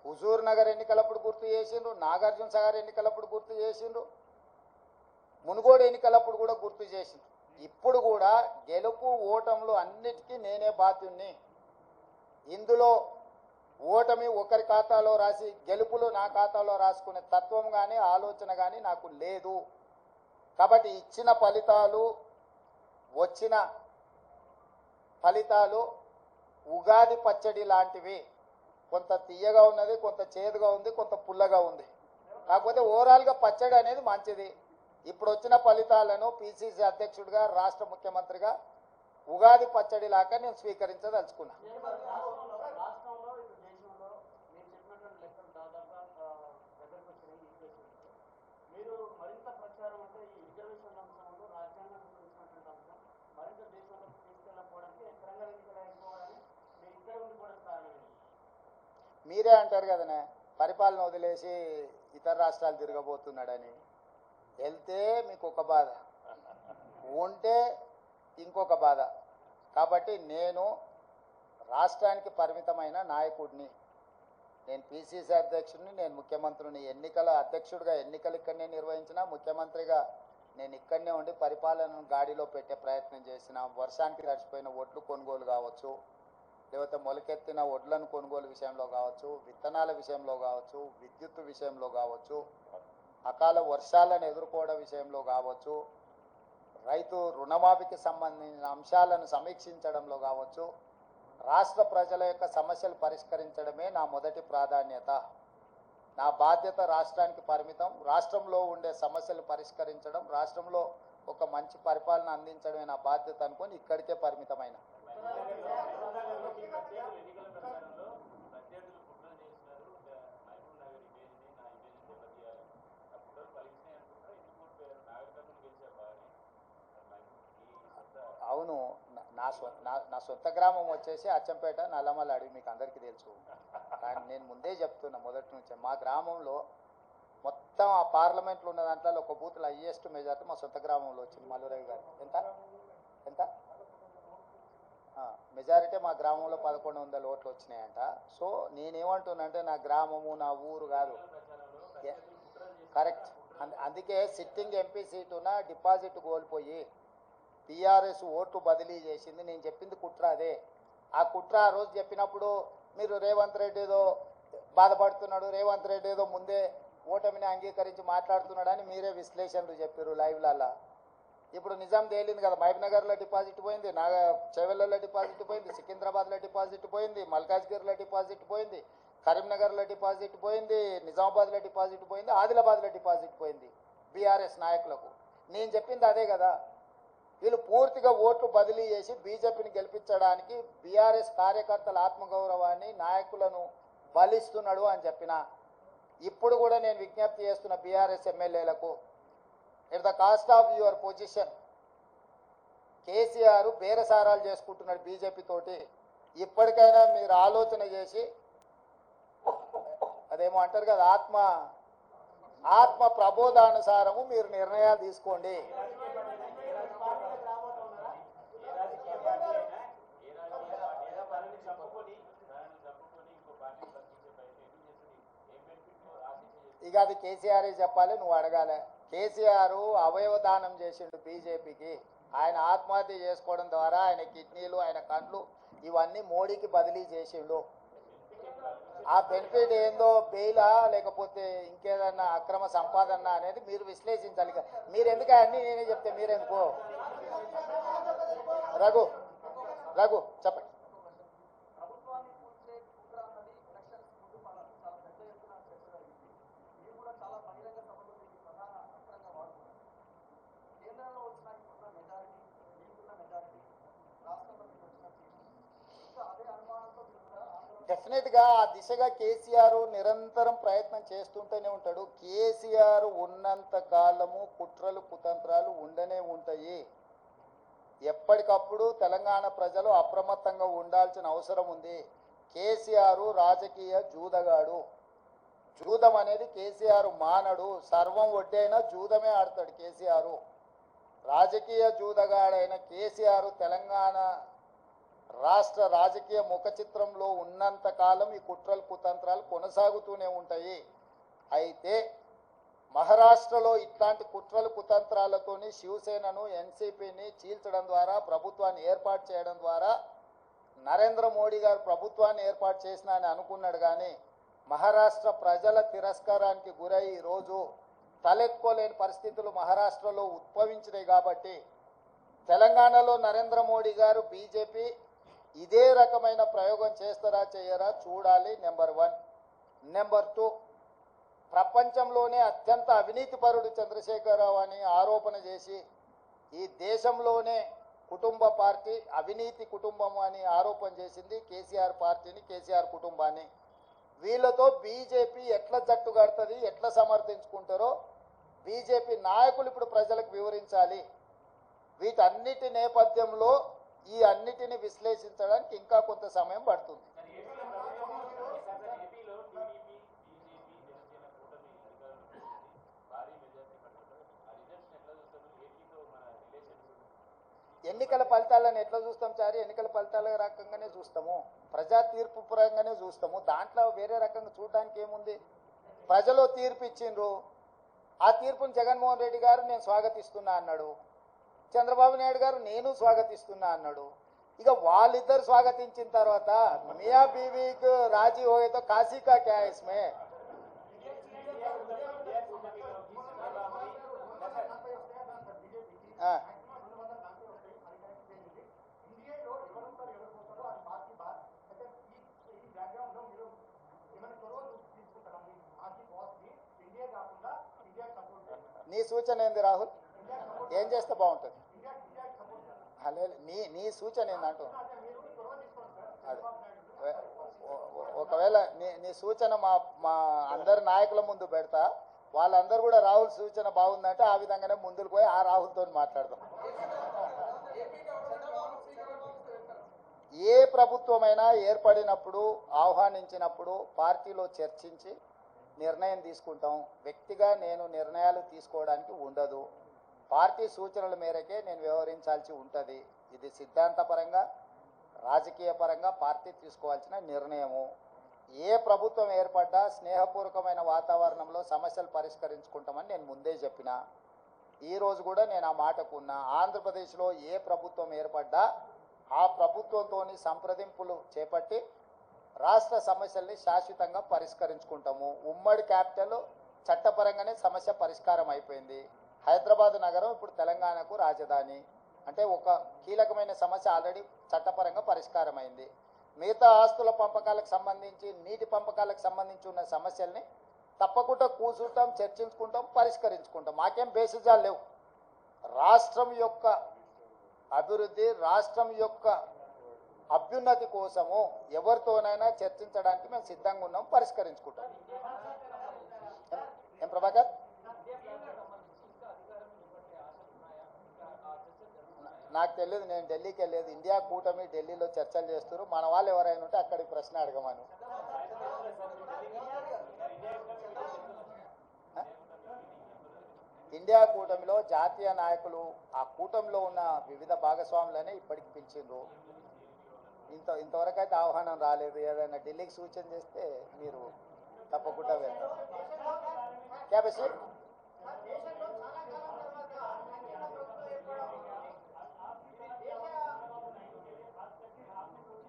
హుజూర్ నగర్ ఎన్నికలప్పుడు గుర్తు చేసిండ్రు, నాగార్జున సాగర్ ఎన్నికలప్పుడు గుర్తు చేసిండ్రు, మునుగోడు ఎన్నికలప్పుడు కూడా గుర్తు చేసిండ్రు. ఇప్పుడు కూడా గెలుపు ఓటములు అన్నిటికీ నేనే బాధ్యుణ్ణి. ఇందులో ఓటమి ఒకరి ఖాతాలో రాసి గెలుపులు నా ఖాతాలో రాసుకునే తత్వం కానీ ఆలోచన కానీ నాకు లేదు. కాబట్టి ఇచ్చిన ఫలితాలు వచ్చిన ఫలితాలు ఉగాది పచ్చడి లాంటివి. కొంత తీయగా ఉన్నది, కొంత చేదుగా ఉంది, కొంత పుల్లగా ఉంది. కాకపోతే ఓవరాల్గా పచ్చడి అనేది మంచిది. ఇప్పుడు వచ్చిన ఫలితాలను పిసిసి అధ్యక్షుడిగా రాష్ట్ర ముఖ్యమంత్రిగా ఉగాది పచ్చడి లాగా నేను స్వీకరించదలుచుకున్నా. మీరే అంటారు కదనే పరిపాలన వదిలేసి ఇతర రాష్ట్రాలు తిరగబోతున్నాడని. వెళ్తే మీకు ఒక బాధ, ఉంటే ఇంకొక బాధ. కాబట్టి నేను రాష్ట్రానికి పరిమితమైన నాయకుడిని. నేను పిసిసి అధ్యక్షుడిని, నేను ముఖ్యమంత్రిని. ఎన్నికల అధ్యక్షుడిగా ఎన్నికలు ఇక్కడనే నిర్వహించిన, ముఖ్యమంత్రిగా నేను ఇక్కడనే ఉండి పరిపాలనను గాడిలో పెట్టే ప్రయత్నం చేసిన. వర్షానికి తడిచిపోయిన ఒడ్లు కొనుగోలు కావచ్చు, లేకపోతే మొలకెత్తిన ఒడ్లను కొనుగోలు విషయంలో కావచ్చు, విత్తనాల విషయంలో కావచ్చు, విద్యుత్ విషయంలో కావచ్చు, అకాల వర్షాలను ఎదుర్కోవడం విషయంలో కావచ్చు, రైతు రుణమాఫీకి సంబంధించిన అంశాలను సమీక్షించడంలో కావచ్చు, రాష్ట్ర ప్రజల యొక్క సమస్యలు పరిష్కరించడమే నా మొదటి ప్రాధాన్యత. నా బాధ్యత రాష్ట్రానికి పరిమితం. రాష్ట్రంలో ఉండే సమస్యలు పరిష్కరించడం, రాష్ట్రంలో ఒక మంచి పరిపాలన అందించడమే నా బాధ్యత అనుకొని ఇక్కడికే పరిమితమైన. అవును, నా సొంత గ్రామం వచ్చేసి అచ్చంపేట, నల్లమల్ల అడవి, మీకు అందరికీ తెలుసు. కానీ నేను ముందే చెప్తున్నా మొదటి నుంచి, మా గ్రామంలో మొత్తం ఆ పార్లమెంట్లో ఉన్న దాంట్లో ఒక బూత్లో హైయెస్ట్ మెజార్టీ మా సొంత గ్రామంలో వచ్చింది. మల్లురావు గారు ఎంత మెజారిటీ మా గ్రామంలో 1100 ఓట్లు వచ్చినాయంట. సో నేనేమంటున్నానంటే నా గ్రామము నా ఊరు కాదు, కరెక్ట్. అందుకే సిట్టింగ్ ఎంపీ సీటున డిపాజిట్ కోల్పోయి టీఆర్ఎస్ ఓట్లు బదిలీ చేసింది. నేను చెప్పింది కుట్ర అదే. ఆ కుట్ర ఆ రోజు చెప్పినప్పుడు మీరు రేవంత్ రెడ్డి ఏదో బాధపడుతున్నాడు, రేవంత్ రెడ్డి ఏదో ముందే ఓటమిని అంగీకరించి మాట్లాడుతున్నాడని మీరే విశ్లేషణలు చెప్పారు లైవ్లల్లా. ఇప్పుడు నిజాం తేలింది కదా, మహబూబ్నగర్లో డిపాజిట్ పోయింది, చేవెళ్ళలో డిపాజిట్ పోయింది, సికింద్రాబాద్లో డిపాజిట్ పోయింది, మల్కాజ్గిరిలో డిపాజిట్ పోయింది, కరీంనగర్లో డిపాజిట్ పోయింది, నిజామాబాద్లో డిపాజిట్ పోయింది, ఆదిలాబాద్లో డిపాజిట్ పోయింది బీఆర్ఎస్ నాయకులకు. నేను చెప్పింది అదే కదా. వీళ్ళు పూర్తిగా ఓట్లు బదిలీ చేసి బీజేపీని గెలిపించడానికి బీఆర్ఎస్ కార్యకర్తల ఆత్మగౌరవాన్ని, నాయకులను బలిస్తున్నాడు అని చెప్పిన. ఇప్పుడు కూడా నేను విజ్ఞప్తి చేస్తున్న బీఆర్ఎస్ ఎమ్మెల్యేలకు, at the cost of your position KCR బేరసారాలు చేసుకుంటున్నాడు బీజేపీ తోటి. ఇప్పటికైనా మీరు ఆలోచన చేసి, అదేమో అంటారు కదా, ఆత్మ ప్రబోధానుసారము మీరు నిర్ణయాలు తీసుకోండి. ఇక అది కేసీఆర్ చెప్పాలి, నువ్వు అడగాలి. కేసీఆర్ అవయవదానం చేసిండు బీజేపీకి. ఆయన ఆత్మహత్య చేసుకోవడం ద్వారా ఆయన కిడ్నీలు, ఆయన కండ్లు ఇవన్నీ మోడీకి బదిలీ చేసిండు. ఆ బెనిఫిట్ ఏందో, బెయిలా లేకపోతే ఇంకేదన్నా అక్రమ సంపాదన అనేది మీరు విశ్లేషించాలి. మీరు ఎందుకు అన్నీ నేనే చెప్తే మీరెందుకు? రఘు చెప్పండి. డెఫినెట్గా ఆ దిశగా కేసీఆర్ నిరంతరం ప్రయత్నం చేస్తుంటూనే ఉంటాడు. కేసీఆర్ ఉన్నంత కాలము కుట్రలు కుతంత్రాలు ఉండనే ఉంటాయి. ఎప్పటికప్పుడు తెలంగాణ ప్రజలు అప్రమత్తంగా ఉండాల్సిన అవసరం ఉంది. కేసీఆర్ రాజకీయ జూదగాడు. జూదం అనేది కేసీఆర్ మానడు. సర్వం వడ్డైనా జూదమే ఆడతాడు కేసీఆర్. రాజకీయ జూదగాడైన కేసీఆర్ తెలంగాణ రాష్ట్ర రాజకీయ ముఖ చిత్రంలో ఉన్నంత కాలం ఈ కుట్రలు కుతంత్రాలు కొనసాగుతూనే ఉంటాయి. అయితే మహారాష్ట్రలో ఇట్లాంటి కుట్రలు కుతంత్రాలతోని శివసేనను ఎన్సీపీని చీల్చడం ద్వారా ప్రభుత్వాన్ని ఏర్పాటు చేయడం ద్వారా నరేంద్ర మోడీ గారు ప్రభుత్వాన్ని ఏర్పాటు చేసినా అని అనుకున్నాడు. కానీ మహారాష్ట్ర ప్రజల తిరస్కారానికి గురై ఈరోజు తలెత్తుకోలేని పరిస్థితులు మహారాష్ట్రలో ఉద్భవించినాయి. కాబట్టి తెలంగాణలో నరేంద్ర మోడీ గారు బీజేపీ ఇదే రకమైన ప్రయోగం చేస్తారా చేయరా చూడాలి. నెంబర్ 1. నెంబర్ 2, ప్రపంచంలోనే అత్యంత అవినీతిపరుడు చంద్రశేఖరరావు అని ఆరోపణ చేసి ఈ దేశంలోనే కుటుంబ పార్టీ అవినీతి కుటుంబం అని ఆరోపణ చేసింది కేసీఆర్ పార్టీని, కేసీఆర్ కుటుంబాన్ని. వీళ్ళతో బీజేపీ ఎట్లా జట్టు కడుతుంది, ఎట్లా సమర్థించుకుంటారో బీజేపీ నాయకులు ఇప్పుడు ప్రజలకు వివరించాలి. వీటన్నిటి నేపథ్యంలో ఈ అన్నిటిని విశ్లేషించడానికి ఇంకా కొంత సమయం పడుతుంది. ఎన్నికల ఫలితాలను ఎట్లా చూస్తాం చారి? ఎన్నికల ఫలితాల రకంగానే చూస్తాము, ప్రజా తీర్పు పరంగానే చూస్తాము. దాంట్లో వేరే రకంగా చూడడానికి ఏముంది? ప్రజలు తీర్పు ఇచ్చిండ్రు. ఆ తీర్పును జగన్మోహన్ రెడ్డి గారు నేను స్వాగతిస్తున్నా అన్నాడు, చంద్రబాబు నాయుడు గారు నేను స్వాగతిస్తున్నా అన్నాడు. ఇక వాళ్ళిద్దరు స్వాగతించిన తర్వాత మియా బీవీకి రాజీ హోయేతో కాశీ కా క్యా ఇస్మే? నీ సూచన ఏంది రాహుల్? ఏం చేస్తే బాగుంటుంది? నీ సూచన ఏందంటూ ఒకవేళ నీ సూచన మా అందరి నాయకుల ముందు పెడతా, వాళ్ళందరూ కూడా రాహుల్ సూచన బాగుందంటే ఆ విధంగానే ముందుకు పోయి ఆ రాహుల్తో మాట్లాడదాం. ఏ ప్రభుత్వమైనా ఏర్పడినప్పుడు ఆహ్వానించినప్పుడు పార్టీలో చర్చించి నిర్ణయం తీసుకుంటాం. వ్యక్తిగా నేను నిర్ణయాలు తీసుకోవడానికి ఉండదు. పార్టీ సూచనల మేరకే నేను వ్యవహరించాల్సి ఉంటుంది. ఇది సిద్ధాంతపరంగా రాజకీయ పరంగా పార్టీ తీసుకోవాల్సిన నిర్ణయము. ఏ ప్రభుత్వం ఏర్పడ్డా స్నేహపూర్వకమైన వాతావరణంలో సమస్యలు పరిష్కరించుకుంటామని నేను ముందే చెప్పిన. ఈరోజు కూడా నేను ఆ మాటకున్నా. ఆంధ్రప్రదేశ్లో ఏ ప్రభుత్వం ఏర్పడ్డా ఆ ప్రభుత్వంతో సంప్రదింపులు చేపట్టి రాష్ట్ర సమస్యల్ని శాశ్వతంగా పరిష్కరించుకుంటాము. ఉమ్మడి క్యాపిటల్ చట్టపరంగానే సమస్య పరిష్కారం అయిపోయింది. హైదరాబాద్ నగరం ఇప్పుడు తెలంగాణకు రాజధాని అంటే ఒక కీలకమైన సమస్య ఆల్రెడీ చట్టపరంగా పరిష్కారం అయింది. మిగతా ఆస్తుల పంపకాలకు సంబంధించి నీటి పంపకాలకు సంబంధించి ఉన్న సమస్యల్ని తప్పకుండా కూర్చుంటాం, చర్చించుకుంటాం, పరిష్కరించుకుంటాం. మాకేం బేసిజాలు లేవు. రాష్ట్రం యొక్క అభివృద్ధి, రాష్ట్రం యొక్క అభ్యున్నతి కోసము ఎవరితోనైనా చర్చించడానికి మేము సిద్ధంగా ఉన్నాం, పరిష్కరించుకుంటాం. ఏం ప్రభాకర్? నాకు తెలియదు, నేను ఢిల్లీకి వెళ్ళలేదు. ఇండియా కూటమి ఢిల్లీలో చర్చలు చేస్తారు. మన వాళ్ళు ఎవరైనా ఉంటే అక్కడికి ప్రశ్న అడగమను. ఇండియా కూటమిలో జాతీయ నాయకులు ఆ కూటమిలో ఉన్న వివిధ భాగస్వాములనే ఇప్పటికి పిలిచిండ్రు. ఇంతవరకు అయితే ఆహ్వానం రాలేదు. ఏదైనా ఢిల్లీకి సూచన చేస్తే మీరు తప్పకుండా వెళ్తారు. క్యాబినెట్